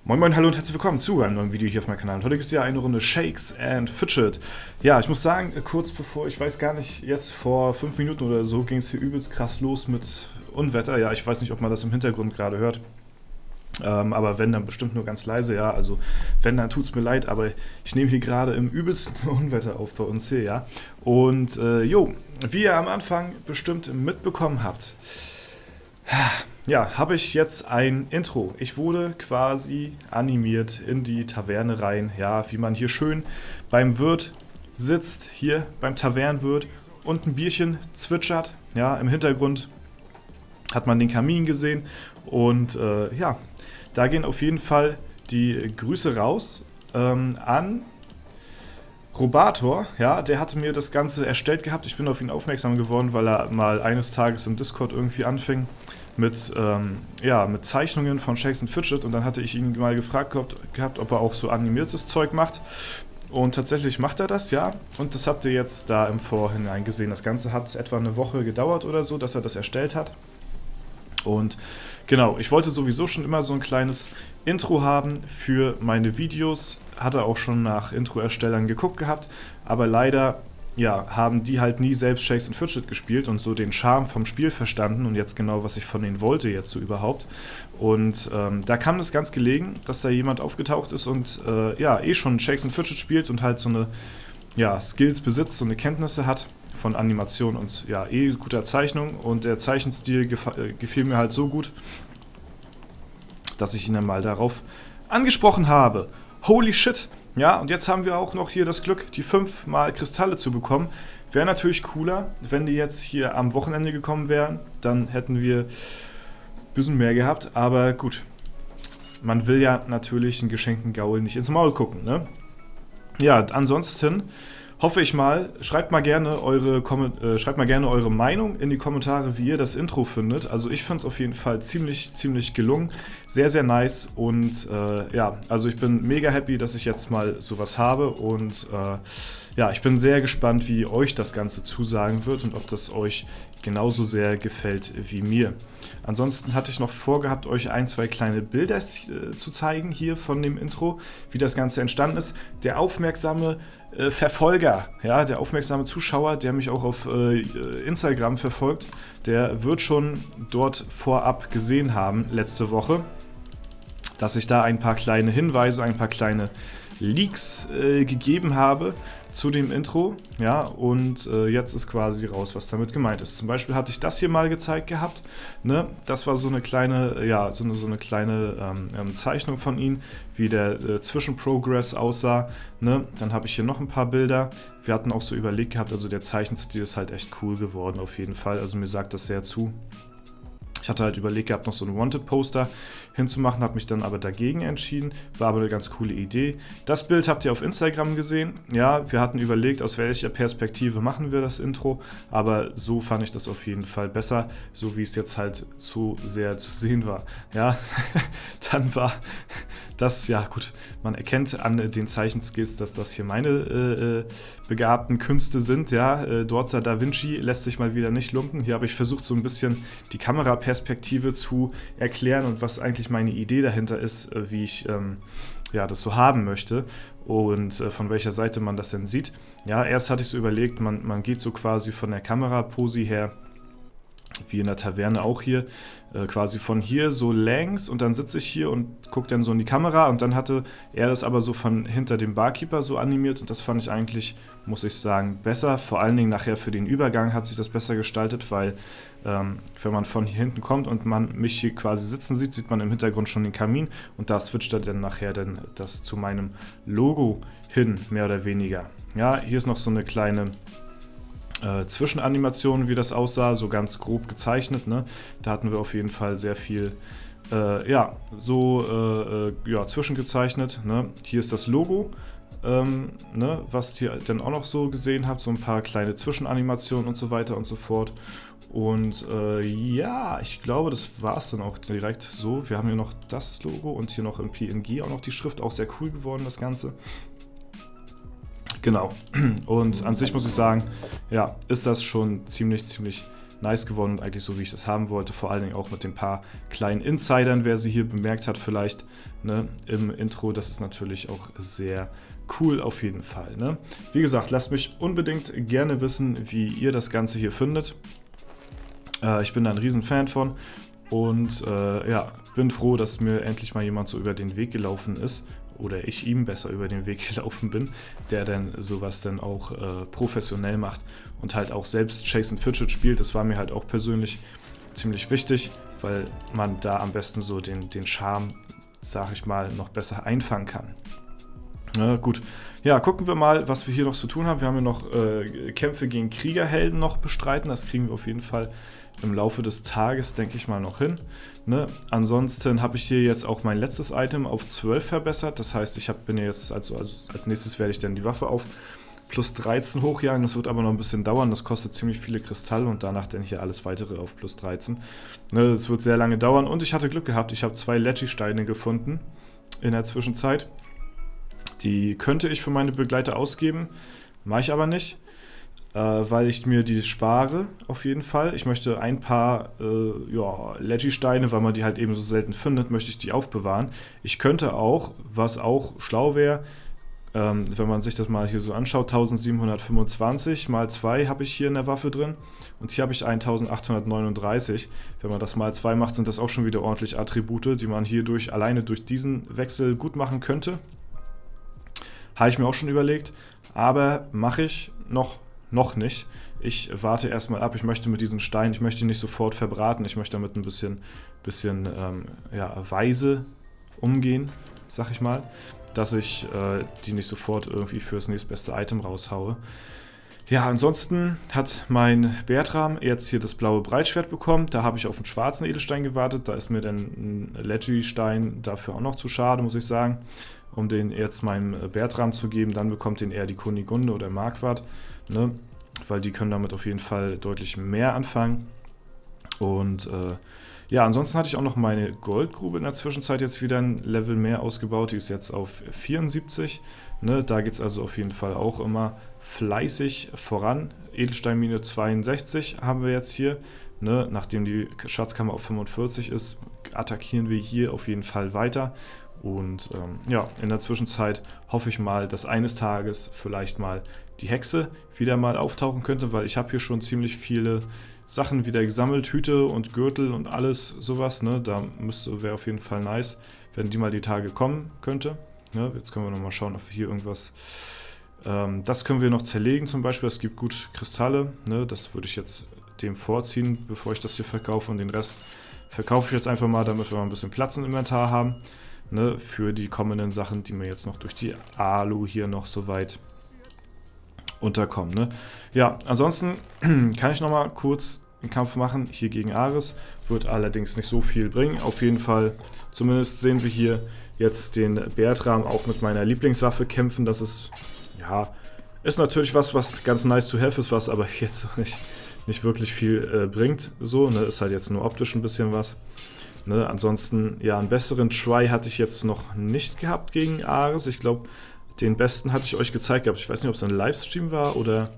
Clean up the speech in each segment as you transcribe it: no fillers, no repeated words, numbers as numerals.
Moin Moin, hallo und herzlich willkommen zu einem neuen Video hier auf meinem Kanal. Und heute gibt es ja eine Runde Shakes and Fidget. Ja, ich muss sagen, kurz bevor, ich weiß gar nicht, jetzt vor 5 Minuten oder so ging es hier übelst krass los mit Unwetter. Ja, ich weiß nicht, ob man das im Hintergrund gerade hört. Aber wenn, dann bestimmt nur ganz leise, ja. Also wenn, dann tut es mir leid, aber ich nehme hier gerade im übelsten Unwetter auf bei uns hier, ja. Und wie ihr am Anfang bestimmt mitbekommen habt, ja, habe ich jetzt ein Intro. Ich wurde quasi animiert in die Taverne rein, ja, wie man hier schön beim Wirt sitzt, hier beim Tavernenwirt und ein Bierchen zwitschert, ja, im Hintergrund hat man den Kamin gesehen und ja, da gehen auf jeden Fall die Grüße raus an Robator, ja, der hatte mir das Ganze erstellt gehabt. Ich bin auf ihn aufmerksam geworden, weil er mal eines Tages im Discord irgendwie anfing mit Zeichnungen von Shakes and Fidget, und dann hatte ich ihn mal gefragt gehabt, ob er auch so animiertes Zeug macht. Und tatsächlich macht er das, ja. Und das habt ihr jetzt da im Vorhinein gesehen. Das Ganze hat etwa eine Woche gedauert oder so, dass er das erstellt hat. Und genau, ich wollte sowieso schon immer so ein kleines Intro haben für meine Videos. Hatte auch schon nach Intro-Erstellern geguckt gehabt, aber leider, ja, haben die halt nie selbst Shakes and Fidget gespielt und so den Charme vom Spiel verstanden und jetzt genau, was ich von denen wollte jetzt so überhaupt. Und da kam das ganz gelegen, dass da jemand aufgetaucht ist und ja, schon Shakes and Fidget spielt und halt so eine, ja, Skills besitzt, so eine Kenntnisse hat von Animation und ja, guter Zeichnung, und der Zeichenstil gefiel mir halt so gut, dass ich ihn dann mal darauf angesprochen habe. Holy shit! Ja, und jetzt haben wir auch noch hier das Glück, die 5 mal Kristalle zu bekommen. Wäre natürlich cooler, wenn die jetzt hier am Wochenende gekommen wären, dann hätten wir ein bisschen mehr gehabt, aber gut. Man will ja natürlich einen geschenkten Gaul nicht ins Maul gucken, ne? Ja, ansonsten hoffe ich mal, schreibt mal gerne eure Meinung in die Kommentare, wie ihr das Intro findet. Also ich finde es auf jeden Fall ziemlich gelungen, sehr, sehr nice, und ja, also ich bin mega happy, dass ich jetzt mal sowas habe, und ja, ich bin sehr gespannt, wie euch das Ganze zusagen wird und ob das euch genauso sehr gefällt wie mir. Ansonsten hatte ich noch vorgehabt, euch 1, 2 kleine Bilder zu zeigen hier von dem Intro, wie das Ganze entstanden ist. Der aufmerksame Verfolger, ja, der aufmerksame Zuschauer, der mich auch auf Instagram verfolgt, der wird schon dort vorab gesehen haben, letzte Woche, dass ich da ein paar kleine Hinweise, ein paar kleine Leaks gegeben habe zu dem Intro, ja, und jetzt ist quasi raus, was damit gemeint ist. Zum Beispiel hatte ich das hier mal gezeigt gehabt, ne, das war so eine kleine, ja, so eine kleine Zeichnung von ihm, wie der Zwischenprogress aussah, ne, dann habe ich hier noch ein paar Bilder, wir hatten auch so überlegt gehabt, also der Zeichenstil ist halt echt cool geworden auf jeden Fall, also mir sagt das sehr zu. Ich hatte halt überlegt gehabt, noch so ein Wanted-Poster hinzumachen, habe mich dann aber dagegen entschieden. War aber eine ganz coole Idee. Das Bild habt ihr auf Instagram gesehen. Ja, wir hatten überlegt, aus welcher Perspektive machen wir das Intro, aber so fand ich das auf jeden Fall besser, so wie es jetzt halt so sehr zu sehen war. Ja, dann war das, ja gut, man erkennt an den Zeichenskills, dass das hier meine begabten Künste sind. Ja, Dorza Da Vinci lässt sich mal wieder nicht lumpen. Hier habe ich versucht, so ein bisschen die Kameraperspektive zu erklären und was eigentlich meine Idee dahinter ist, wie ich ja, das so haben möchte und von welcher Seite man das denn sieht. Ja, erst hatte ich so überlegt, man geht so quasi von der Kameraposi her, wie in der Taverne auch hier, quasi von hier so längs, und dann sitze ich hier und gucke dann so in die Kamera, und dann hatte er das aber so von hinter dem Barkeeper so animiert, und das fand ich eigentlich, muss ich sagen, besser. Vor allen Dingen nachher für den Übergang hat sich das besser gestaltet, weil wenn man von hier hinten kommt und man mich hier quasi sitzen sieht, sieht man im Hintergrund schon den Kamin, und da switcht er dann nachher das zu meinem Logo hin, mehr oder weniger. Ja, hier ist noch so eine kleine Zwischenanimationen, wie das aussah, so ganz grob gezeichnet, ne? Da hatten wir auf jeden Fall sehr viel ja, so ja, zwischengezeichnet, ne? Hier ist das Logo, ne? Was ihr dann auch noch so gesehen habt, so ein paar kleine Zwischenanimationen und so weiter und so fort. Und ja, ich glaube, das war es dann auch direkt so. Wir haben hier noch das Logo und hier noch im PNG auch noch die Schrift, auch sehr cool geworden, das Ganze. Genau. Und an sich muss ich sagen, ja, ist das schon ziemlich nice geworden und eigentlich so, wie ich das haben wollte. Vor allen Dingen auch mit den paar kleinen Insidern, wer sie hier bemerkt hat vielleicht, ne, im Intro. Das ist natürlich auch sehr cool auf jeden Fall. Ne? Wie gesagt, lasst mich unbedingt gerne wissen, wie ihr das Ganze hier findet. Ich bin da ein Riesenfan von und ja, bin froh, dass mir endlich mal jemand so über den Weg gelaufen ist. Oder ich ihm besser über den Weg gelaufen bin, der dann sowas dann auch professionell macht und halt auch selbst Chase and Fidget spielt. Das war mir halt auch persönlich ziemlich wichtig, weil man da am besten so den Charme, sag ich mal, noch besser einfangen kann. Gut, ja, gucken wir mal, was wir hier noch zu tun haben. Wir haben ja noch Kämpfe gegen Kriegerhelden noch bestreiten. Das kriegen wir auf jeden Fall im Laufe des Tages, denke ich mal, noch hin. Ne? Ansonsten habe ich hier jetzt auch mein letztes Item auf 12 verbessert. Das heißt, bin jetzt, also als nächstes werde ich dann die Waffe auf plus 13 hochjagen. Das wird aber noch ein bisschen dauern. Das kostet ziemlich viele Kristalle und danach dann hier alles weitere auf plus 13. Ne? Das wird sehr lange dauern und ich hatte Glück gehabt. Ich habe 2 Leggy-Steine gefunden in der Zwischenzeit. Die könnte ich für meine Begleiter ausgeben, mache ich aber nicht, weil ich mir die spare auf jeden Fall. Ich möchte ein paar Leggy-Steine, weil man die halt eben so selten findet, möchte ich die aufbewahren. Ich könnte auch, was auch schlau wäre, wenn man sich das mal hier so anschaut, 1725 mal 2 habe ich hier in der Waffe drin und hier habe ich 1839. Wenn man das mal 2 macht, sind das auch schon wieder ordentlich Attribute, die man hier alleine durch diesen Wechsel gut machen könnte. Habe ich mir auch schon überlegt, aber mache ich noch nicht. Ich warte erstmal ab, ich möchte mit diesen Steinen, ich möchte die nicht sofort verbraten, ich möchte damit ein bisschen weise umgehen, sag ich mal, dass ich die nicht sofort irgendwie fürs nächstbeste Item raushaue. Ja, ansonsten hat mein Bertram jetzt hier das blaue Breitschwert bekommen. Da habe ich auf einen schwarzen Edelstein gewartet. Da ist mir dann ein Leggy-Stein dafür auch noch zu schade, muss ich sagen, um den jetzt meinem Bertram zu geben. Dann bekommt den eher die Kunigunde oder Marquardt, ne? Weil die können damit auf jeden Fall deutlich mehr anfangen. Und ja, ansonsten hatte ich auch noch meine Goldgrube in der Zwischenzeit jetzt wieder ein Level mehr ausgebaut. Die ist jetzt auf 74. Ne? Da geht es also auf jeden Fall auch immer fleißig voran. Edelsteinmine 62 haben wir jetzt hier. Ne? Nachdem die Schatzkammer auf 45 ist, attackieren wir hier auf jeden Fall weiter. Und ja, in der Zwischenzeit hoffe ich mal, dass eines Tages vielleicht mal die Hexe wieder mal auftauchen könnte, weil ich habe hier schon ziemlich viele Sachen wieder gesammelt, Hüte und Gürtel und alles sowas, ne? Da wäre auf jeden Fall nice, wenn die mal die Tage kommen könnte. Ne? Jetzt können wir nochmal schauen, ob wir hier irgendwas... das können wir noch zerlegen zum Beispiel, es gibt gut Kristalle, ne? Das würde ich jetzt dem vorziehen, bevor ich das hier verkaufe, und den Rest verkaufe ich jetzt einfach mal, damit wir mal ein bisschen Platz im Inventar haben, ne? Für die kommenden Sachen, die mir jetzt noch durch die Alu hier noch so weit unterkommen. Ne? Ja, ansonsten kann ich nochmal kurz einen Kampf machen, hier gegen Ares, wird allerdings nicht so viel bringen. Auf jeden Fall, zumindest sehen wir hier jetzt den Bertram auch mit meiner Lieblingswaffe kämpfen. Das ist, ja, ist natürlich was ganz nice to have ist, was aber jetzt nicht wirklich viel bringt. So, ne? Ist halt jetzt nur optisch ein bisschen was. Ne? Ansonsten, ja, einen besseren Try hatte ich jetzt noch nicht gehabt gegen Ares. Ich glaube, den besten hatte ich euch gezeigt gehabt. Ich weiß nicht, ob es ein Livestream war oder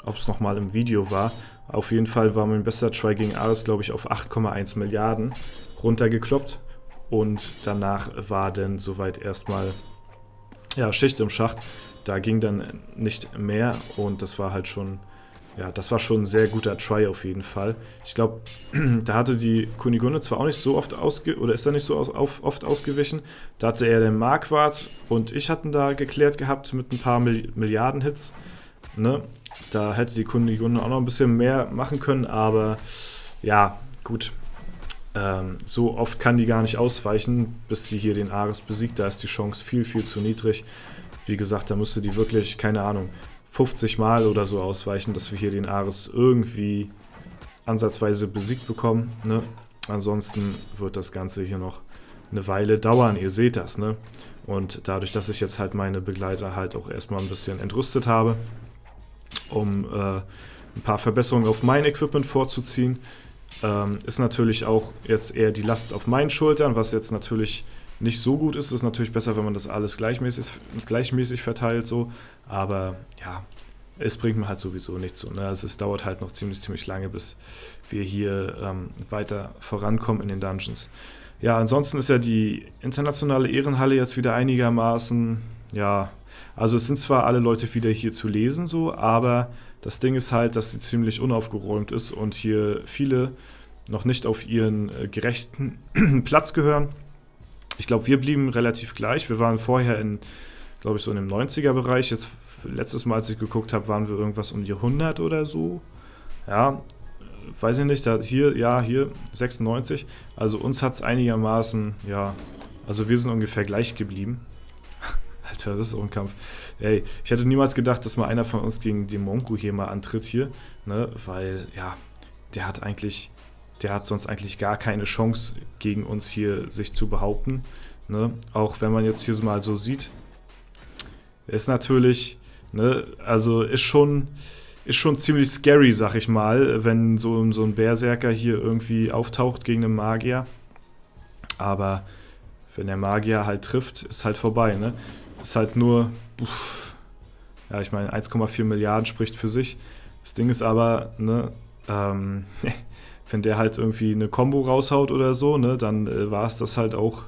ob es nochmal im Video war. Auf jeden Fall war mein bester Try gegen Ares, glaube ich, auf 8,1 Milliarden runtergekloppt. Und danach war dann soweit erstmal, ja, Schicht im Schacht. Da ging dann nicht mehr und das war halt schon, ja, das war schon ein sehr guter Try auf jeden Fall. Ich glaube, da hatte die Kunigunde zwar auch nicht so oft ist da nicht so oft ausgewichen. Da hatte er den Marquardt und ich hatten da geklärt gehabt mit ein paar Milliarden Hits. Ne? Da hätte die Kunigunde auch noch ein bisschen mehr machen können, aber ja, gut. So oft kann die gar nicht ausweichen, bis sie hier den Ares besiegt. Da ist die Chance viel zu niedrig. Wie gesagt, da müsste die wirklich, keine Ahnung, 50 Mal oder so ausweichen, dass wir hier den Ares irgendwie ansatzweise besiegt bekommen. Ne? Ansonsten wird das Ganze hier noch eine Weile dauern, ihr seht das. Ne? Und dadurch, dass ich jetzt halt meine Begleiter halt auch erstmal ein bisschen entrüstet habe, um ein paar Verbesserungen auf mein Equipment vorzuziehen, ist natürlich auch jetzt eher die Last auf meinen Schultern, was jetzt natürlich nicht so gut ist. Es ist natürlich besser, wenn man das alles gleichmäßig verteilt, so. Aber ja, es bringt mir halt sowieso nichts so. Ne? Also es dauert halt noch ziemlich lange, bis wir hier weiter vorankommen in den Dungeons. Ja, ansonsten ist ja die internationale Ehrenhalle jetzt wieder einigermaßen, ja, also es sind zwar alle Leute wieder hier zu lesen, so, aber das Ding ist halt, dass sie ziemlich unaufgeräumt ist und hier viele noch nicht auf ihren gerechten Platz gehören. Ich glaube, wir blieben relativ gleich. Wir waren vorher glaube ich, so in dem 90er-Bereich. Jetzt, letztes Mal, als ich geguckt habe, waren wir irgendwas um die 100 oder so. Ja, weiß ich nicht, hier 96. Also uns hat es einigermaßen, ja, also wir sind ungefähr gleich geblieben. Alter, das ist auch ein Kampf. Ey, ich hätte niemals gedacht, dass mal einer von uns gegen den Monko hier mal antritt hier, ne, weil, ja, der hat sonst eigentlich gar keine Chance gegen uns hier sich zu behaupten, ne, auch wenn man jetzt hier mal so sieht, ist natürlich, ne, also ist schon ziemlich scary, sag ich mal, wenn so ein Berserker hier irgendwie auftaucht gegen einen Magier, aber wenn der Magier halt trifft, ist halt vorbei, ne? Ist halt nur, ja, ich meine, 1,4 Milliarden spricht für sich. Das Ding ist aber, ne, wenn der halt irgendwie eine Combo raushaut oder so, ne, dann war es das halt auch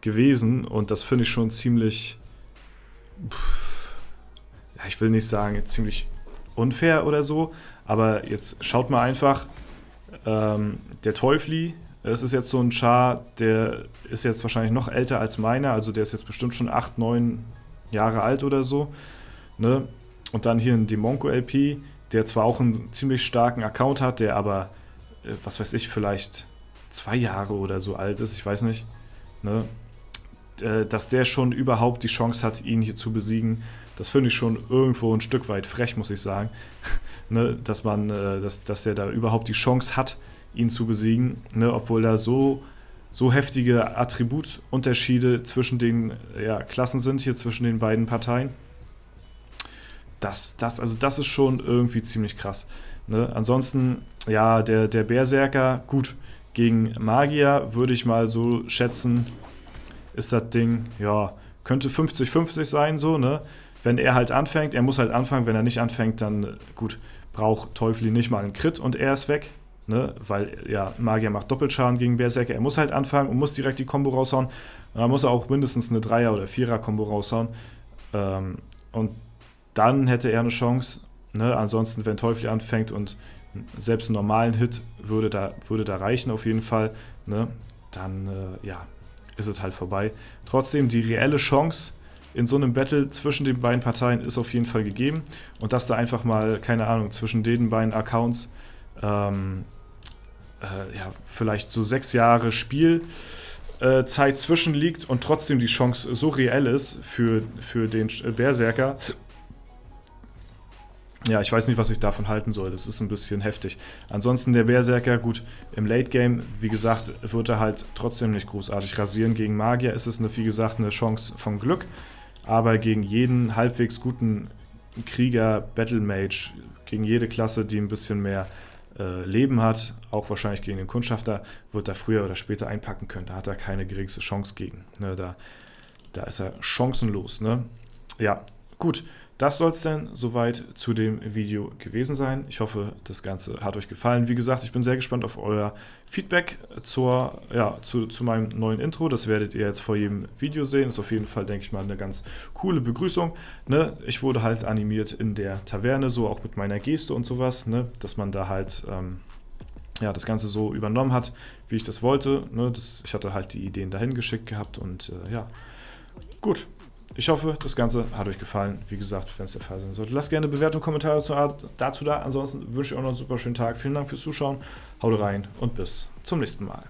gewesen. Und das finde ich schon ziemlich, ja, ich will nicht sagen, ziemlich unfair oder so, aber jetzt schaut mal einfach, der Teufli, es ist jetzt so ein Char, der ist jetzt wahrscheinlich noch älter als meiner, also der ist jetzt bestimmt schon 8, 9 Jahre alt oder so, ne? Und dann hier ein Demonko LP, der zwar auch einen ziemlich starken Account hat, der aber, was weiß ich, vielleicht 2 Jahre oder so alt ist, ich weiß nicht, ne? Dass der schon überhaupt die Chance hat, ihn hier zu besiegen, das finde ich schon irgendwo ein Stück weit frech, muss ich sagen, ne? Dass der da überhaupt die Chance hat, ihn zu besiegen, ne, obwohl da so heftige Attributunterschiede zwischen den Klassen sind, hier zwischen den beiden Parteien. Das ist schon irgendwie ziemlich krass. Ne? Ansonsten, ja, der Berserker, gut, gegen Magier würde ich mal so schätzen, ist das Ding, ja, könnte 50-50 sein, so, ne? Wenn er halt anfängt, er muss halt anfangen, wenn er nicht anfängt, dann, gut, braucht Teufli nicht mal einen Crit und er ist weg. Ne, weil ja, Magier macht Doppelschaden gegen Berserker. Er muss halt anfangen und muss direkt die Combo raushauen. Und dann muss er auch mindestens eine 3er- oder 4er-Kombo raushauen. Und dann hätte er eine Chance. Ne? Ansonsten, wenn Teufel anfängt und selbst einen normalen Hit würde da reichen auf jeden Fall, ne? Dann ist es halt vorbei. Trotzdem, die reelle Chance in so einem Battle zwischen den beiden Parteien ist auf jeden Fall gegeben. Und dass da einfach mal, keine Ahnung, zwischen den beiden Accounts vielleicht so 6 Jahre Spielzeit zwischenliegt und trotzdem die Chance so reell ist für den Berserker. Ja, ich weiß nicht, was ich davon halten soll. Das ist ein bisschen heftig. Ansonsten der Berserker, gut, im Late Game, wie gesagt, wird er halt trotzdem nicht großartig rasieren. Gegen Magier ist es, wie gesagt, eine Chance von Glück. Aber gegen jeden halbwegs guten Krieger, Battle Mage, gegen jede Klasse, die ein bisschen mehr Leben hat, auch wahrscheinlich gegen den Kundschafter, wird er früher oder später einpacken können. Da hat er keine geringste Chance gegen. Ne, da ist er chancenlos. Ne? Ja, gut. Das soll es denn soweit zu dem Video gewesen sein. Ich hoffe, das Ganze hat euch gefallen. Wie gesagt, ich bin sehr gespannt auf euer Feedback zu meinem neuen Intro. Das werdet ihr jetzt vor jedem Video sehen. Ist auf jeden Fall, denke ich mal, eine ganz coole Begrüßung. Ne? Ich wurde halt animiert in der Taverne, so auch mit meiner Geste und sowas, ne? Dass man da halt das Ganze so übernommen hat, wie ich das wollte. Ne? Ich hatte halt die Ideen dahin geschickt gehabt und gut. Ich hoffe, das Ganze hat euch gefallen. Wie gesagt, wenn es der Fall sein sollte, lasst gerne Bewertungen und Kommentare dazu da. Ansonsten wünsche ich euch noch einen super schönen Tag. Vielen Dank fürs Zuschauen. Haut rein und bis zum nächsten Mal.